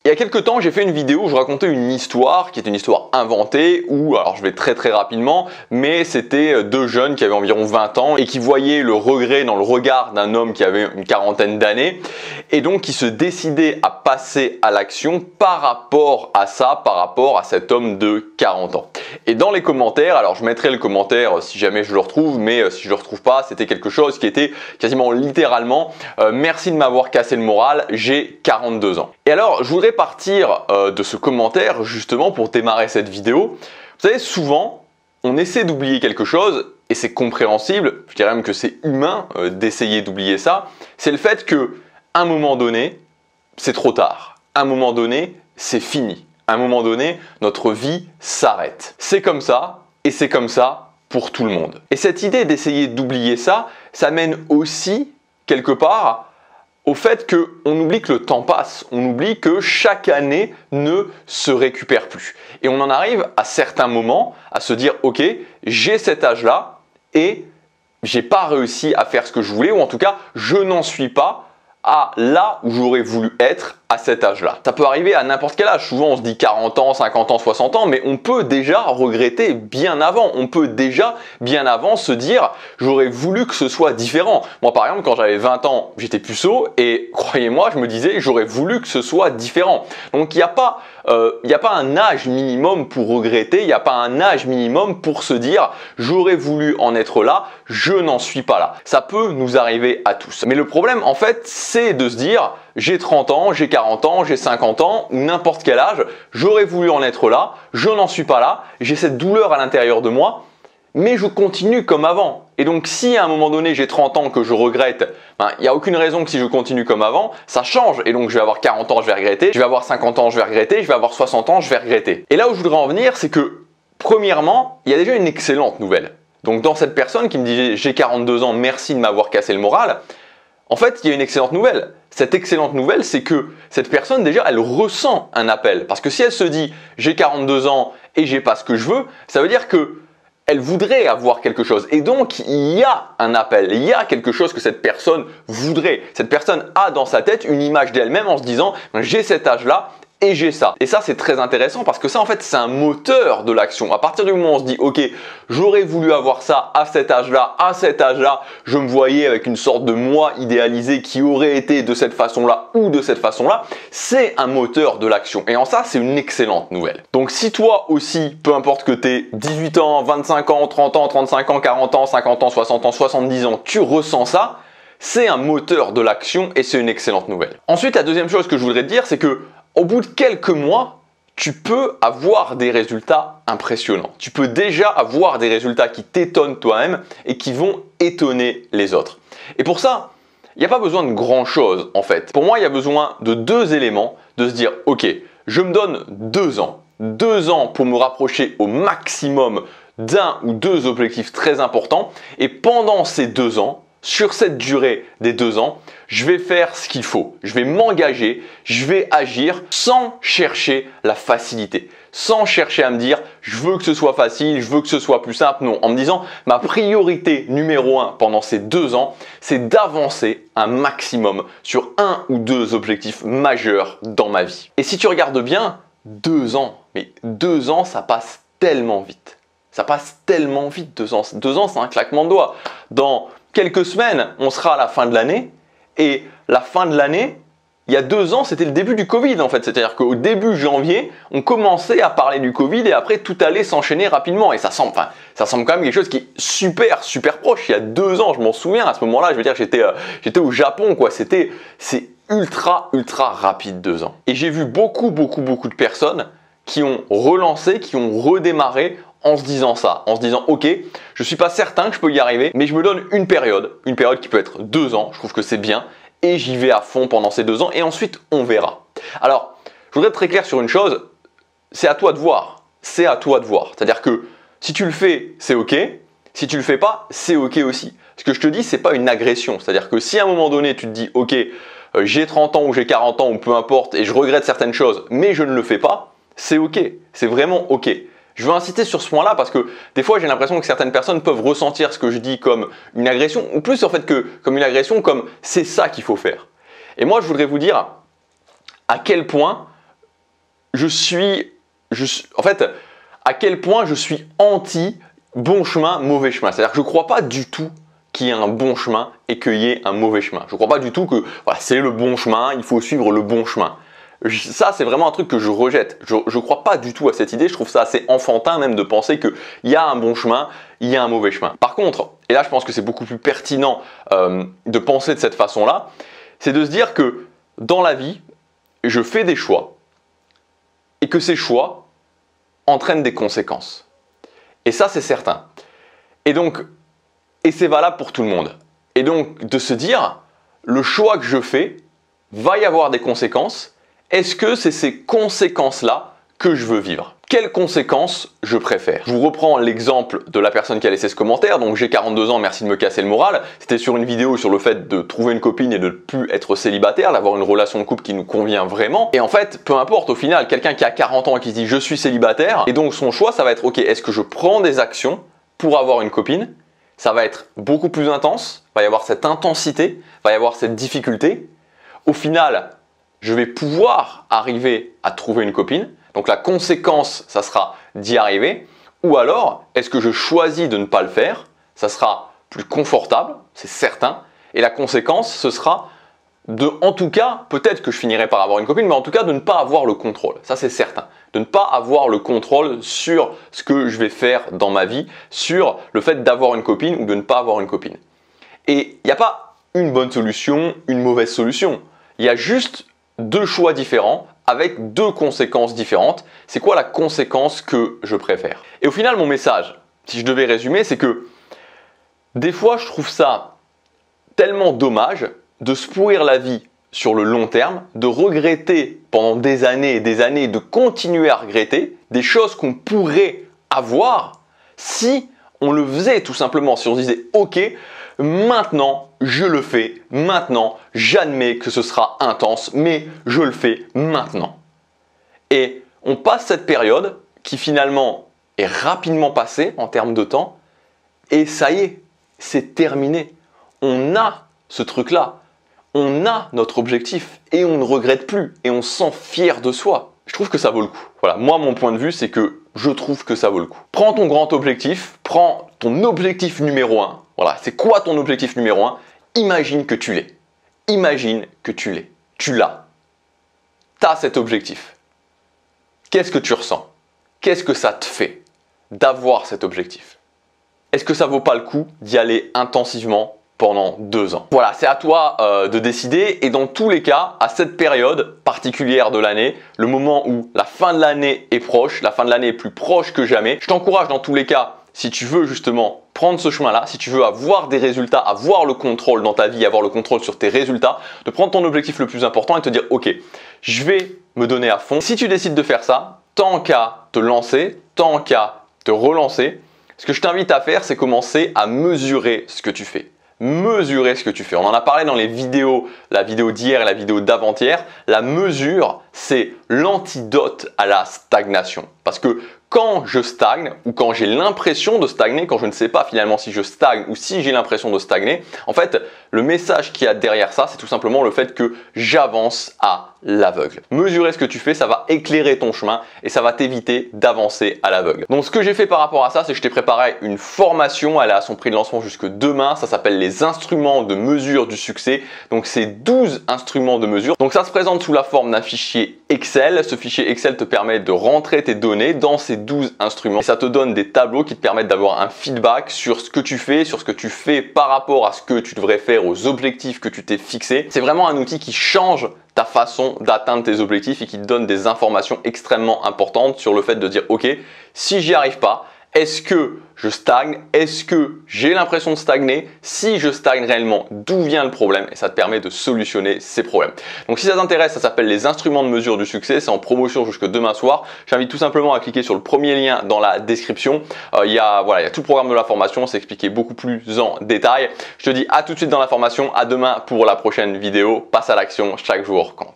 Il y a quelques temps, j'ai fait une vidéo où je racontais une histoire qui est une histoire inventée où, alors je vais très rapidement, mais c'était deux jeunes qui avaient environ 20 ans et qui voyaient le regret dans le regard d'un homme qui avait une quarantaine d'années et donc qui se décidaient à passer à l'action par rapport à ça, par rapport à cet homme de 40 ans. Et dans les commentaires, alors je mettrai le commentaire si jamais je le retrouve, mais si je le retrouve pas, c'était quelque chose qui était quasiment littéralement merci de m'avoir cassé le moral, j'ai 42 ans. Et alors, je voudrais partir de ce commentaire justement pour démarrer cette vidéo. Vous savez, souvent, on essaie d'oublier quelque chose et c'est compréhensible, je dirais même que c'est humain d'essayer d'oublier ça. C'est le fait que, à un moment donné, c'est trop tard. À un moment donné, c'est fini. À un moment donné, notre vie s'arrête. C'est comme ça et c'est comme ça pour tout le monde. Et cette idée d'essayer d'oublier ça, ça mène aussi quelque part au fait qu'on oublie que le temps passe, on oublie que chaque année ne se récupère plus. Et on en arrive à certains moments à se dire ok, j'ai cet âge-là et j'ai pas réussi à faire ce que je voulais, ou en tout cas, je n'en suis pas à là où j'aurais voulu être à cet âge-là. Ça peut arriver à n'importe quel âge. Souvent, on se dit 40 ans, 50 ans, 60 ans, mais on peut déjà regretter bien avant. On peut déjà bien avant se dire « j'aurais voulu que ce soit différent ». Moi, par exemple, quand j'avais 20 ans, j'étais puceau et croyez-moi, je me disais « j'aurais voulu que ce soit différent ». Donc, il n'y a pas un âge minimum pour regretter, il n'y a pas un âge minimum pour se dire « j'aurais voulu en être là, je n'en suis pas là ». Ça peut nous arriver à tous. Mais le problème, en fait, c'est de se dire « j'ai 30 ans, j'ai 40 ans, j'ai 50 ans, ou n'importe quel âge, j'aurais voulu en être là, je n'en suis pas là, j'ai cette douleur à l'intérieur de moi, mais je continue comme avant. Et donc si à un moment donné j'ai 30 ans que je regrette, il n'y a aucune raison que si je continue comme avant, ça change. Et donc je vais avoir 40 ans, je vais regretter, je vais avoir 50 ans, je vais regretter, je vais avoir 60 ans, je vais regretter. Et là où je voudrais en venir, c'est que premièrement, il y a déjà une excellente nouvelle. Donc dans cette personne qui me dit j'ai 42 ans, merci de m'avoir cassé le moral, en fait, il y a une excellente nouvelle. Cette excellente nouvelle, c'est que cette personne, déjà, elle ressent un appel. Parce que si elle se dit « j'ai 42 ans et j'ai pas ce que je veux », ça veut dire que elle voudrait avoir quelque chose. Et donc, il y a un appel, il y a quelque chose que cette personne voudrait. Cette personne a dans sa tête une image d'elle-même en se disant « j'ai cet âge-là ». Et j'ai ça. Et ça, c'est très intéressant parce que ça, en fait, c'est un moteur de l'action. À partir du moment où on se dit, ok, j'aurais voulu avoir ça à cet âge-là, je me voyais avec une sorte de moi idéalisé qui aurait été de cette façon-là ou de cette façon-là, c'est un moteur de l'action. Et en ça, c'est une excellente nouvelle. Donc, si toi aussi, peu importe que tu aies 18 ans, 25 ans, 30 ans, 35 ans, 40 ans, 50 ans, 60 ans, 70 ans, tu ressens ça, c'est un moteur de l'action et c'est une excellente nouvelle. Ensuite, la deuxième chose que je voudrais te dire, c'est que au bout de quelques mois, tu peux avoir des résultats impressionnants. Tu peux déjà avoir des résultats qui t'étonnent toi-même et qui vont étonner les autres. Et pour ça, il n'y a pas besoin de grand-chose en fait. Pour moi, il y a besoin de deux éléments, de se dire « Ok, je me donne 2 ans. 2 ans pour me rapprocher au maximum d'un ou deux objectifs très importants. Et pendant ces 2 ans, sur cette durée des 2 ans, je vais faire ce qu'il faut. Je vais m'engager, je vais agir sans chercher la facilité. Sans chercher à me dire, je veux que ce soit facile, je veux que ce soit plus simple. Non, en me disant, ma priorité numéro 1 pendant ces 2 ans, c'est d'avancer un maximum sur 1 ou 2 objectifs majeurs dans ma vie. Et si tu regardes bien, 2 ans, mais 2 ans, ça passe tellement vite. Ça passe tellement vite, 2 ans. 2 ans, c'est un claquement de doigts. Dans quelques semaines, on sera à la fin de l'année et la fin de l'année, il y a 2 ans, c'était le début du Covid en fait. C'est-à-dire qu'au début janvier, on commençait à parler du Covid et après tout allait s'enchaîner rapidement. Et ça semble quand même quelque chose qui est super proche. Il y a 2 ans, je m'en souviens à ce moment-là, je veux dire, j'étais au Japon quoi. C'est ultra rapide 2 ans. Et j'ai vu beaucoup de personnes qui ont relancé, qui ont redémarré en se disant ça, en se disant ok, je suis pas certain que je peux y arriver, mais je me donne une période qui peut être 2 ans, je trouve que c'est bien, et j'y vais à fond pendant ces 2 ans, et ensuite on verra. Alors, je voudrais être très clair sur une chose, c'est à toi de voir, c'est à toi de voir. C'est-à-dire que si tu le fais, c'est ok, si tu le fais pas, c'est ok aussi. Ce que je te dis, c'est pas une agression, c'est-à-dire que si à un moment donné tu te dis ok, j'ai 30 ans ou j'ai 40 ans ou peu importe, et je regrette certaines choses, mais je ne le fais pas, c'est ok, c'est vraiment ok. Je veux insister sur ce point-là parce que des fois j'ai l'impression que certaines personnes peuvent ressentir ce que je dis comme une agression ou plus en fait que comme une agression, comme c'est ça qu'il faut faire. Et moi je voudrais vous dire à quel point en fait, à quel point je suis anti bon chemin, mauvais chemin. C'est-à-dire que je ne crois pas du tout qu'il y ait un bon chemin et qu'il y ait un mauvais chemin. Je ne crois pas du tout que voilà, c'est le bon chemin, il faut suivre le bon chemin. Ça, c'est vraiment un truc que je rejette. Je ne crois pas du tout à cette idée. Je trouve ça assez enfantin même de penser qu'il y a un bon chemin, il y a un mauvais chemin. Par contre, et là je pense que c'est beaucoup plus pertinent de penser de cette façon-là, c'est de se dire que dans la vie, je fais des choix et que ces choix entraînent des conséquences. Et ça, c'est certain. Et c'est valable pour tout le monde. Et donc, de se dire, le choix que je fais va y avoir des conséquences. Est-ce que c'est ces conséquences-là que je veux vivre? Quelles conséquences je préfère? Je vous reprends l'exemple de la personne qui a laissé ce commentaire. Donc j'ai 42 ans, merci de me casser le moral. C'était sur une vidéo sur le fait de trouver une copine et de ne plus être célibataire, d'avoir une relation de couple qui nous convient vraiment. Et en fait, peu importe, au final, quelqu'un qui a 40 ans et qui se dit je suis célibataire, et donc son choix, ça va être ok, est-ce que je prends des actions pour avoir une copine? Ça va être beaucoup plus intense, il va y avoir cette intensité, il va y avoir cette difficulté. Au final, je vais pouvoir arriver à trouver une copine. Donc la conséquence, ça sera d'y arriver. Ou alors, est-ce que je choisis de ne pas le faire? Ça sera plus confortable, c'est certain. Et la conséquence, ce sera en tout cas, peut-être que je finirai par avoir une copine, mais en tout cas de ne pas avoir le contrôle. Ça, c'est certain. De ne pas avoir le contrôle sur ce que je vais faire dans ma vie, sur le fait d'avoir une copine ou de ne pas avoir une copine. Et il n'y a pas une bonne solution, une mauvaise solution. Il y a juste deux choix différents avec deux conséquences différentes. C'est quoi la conséquence que je préfère? Et au final, mon message, si je devais résumer, c'est que des fois, je trouve ça tellement dommage de se pourrir la vie sur le long terme, de regretter pendant des années et des années, de continuer à regretter des choses qu'on pourrait avoir si on le faisait tout simplement, si on se disait ok, maintenant je le fais, maintenant j'admets que ce sera intense, mais je le fais maintenant. Et on passe cette période qui finalement est rapidement passée en termes de temps, et ça y est, c'est terminé. On a ce truc-là. On a notre objectif et on ne regrette plus et on se sent fier de soi. Je trouve que ça vaut le coup. Voilà, moi mon point de vue c'est que je trouve que ça vaut le coup. Prends ton grand objectif, prends ton objectif numéro 1. Voilà, c'est quoi ton objectif numéro 1? Imagine que tu l'es. Imagine que tu l'es. Tu l'as. Tu as cet objectif. Qu'est-ce que tu ressens? Qu'est-ce que ça te fait d'avoir cet objectif? Est-ce que ça vaut pas le coup d'y aller intensivement pendant 2 ans? Voilà, c'est à toi de décider, et dans tous les cas, à cette période particulière de l'année, le moment où la fin de l'année est proche, la fin de l'année est plus proche que jamais, je t'encourage dans tous les cas, si tu veux justement prendre ce chemin-là, si tu veux avoir des résultats, avoir le contrôle dans ta vie, avoir le contrôle sur tes résultats, de prendre ton objectif le plus important et te dire ok, je vais me donner à fond. Si tu décides de faire ça, tant qu'à te lancer, tant qu'à te relancer, ce que je t'invite à faire, c'est commencer à mesurer ce que tu fais. Mesurer ce que tu fais. On en a parlé dans les vidéos, la vidéo d'hier et la vidéo d'avant-hier. La mesure, c'est l'antidote à la stagnation. Parce que quand je stagne ou quand j'ai l'impression de stagner, quand je ne sais pas finalement si je stagne ou si j'ai l'impression de stagner, en fait, le message qu'il y a derrière ça, c'est tout simplement le fait que j'avance à l'aveugle. Mesurer ce que tu fais, ça va éclairer ton chemin et ça va t'éviter d'avancer à l'aveugle. Donc ce que j'ai fait par rapport à ça, c'est que je t'ai préparé une formation, elle a son prix de lancement jusque demain, ça s'appelle les instruments de mesure du succès. Donc c'est 12 instruments de mesure. Donc ça se présente sous la forme d'un fichier Excel. Ce fichier Excel te permet de rentrer tes données dans ces 12 instruments et ça te donne des tableaux qui te permettent d'avoir un feedback sur ce que tu fais, sur ce que tu fais par rapport à ce que tu devrais faire, aux objectifs que tu t'es fixés. C'est vraiment un outil qui change ta façon d'atteindre tes objectifs et qui te donne des informations extrêmement importantes sur le fait de dire ok, si j'y arrive pas, est-ce que je stagne? Est-ce que j'ai l'impression de stagner? Si je stagne réellement, d'où vient le problème? Et ça te permet de solutionner ces problèmes. Donc si ça t'intéresse, ça s'appelle les instruments de mesure du succès. C'est en promotion jusque demain soir. J'invite tout simplement à cliquer sur le premier lien dans la description. Il y a tout le programme de la formation. C'est expliqué beaucoup plus en détail. Je te dis à tout de suite dans la formation. À demain pour la prochaine vidéo. Passe à l'action. Chaque jour compte.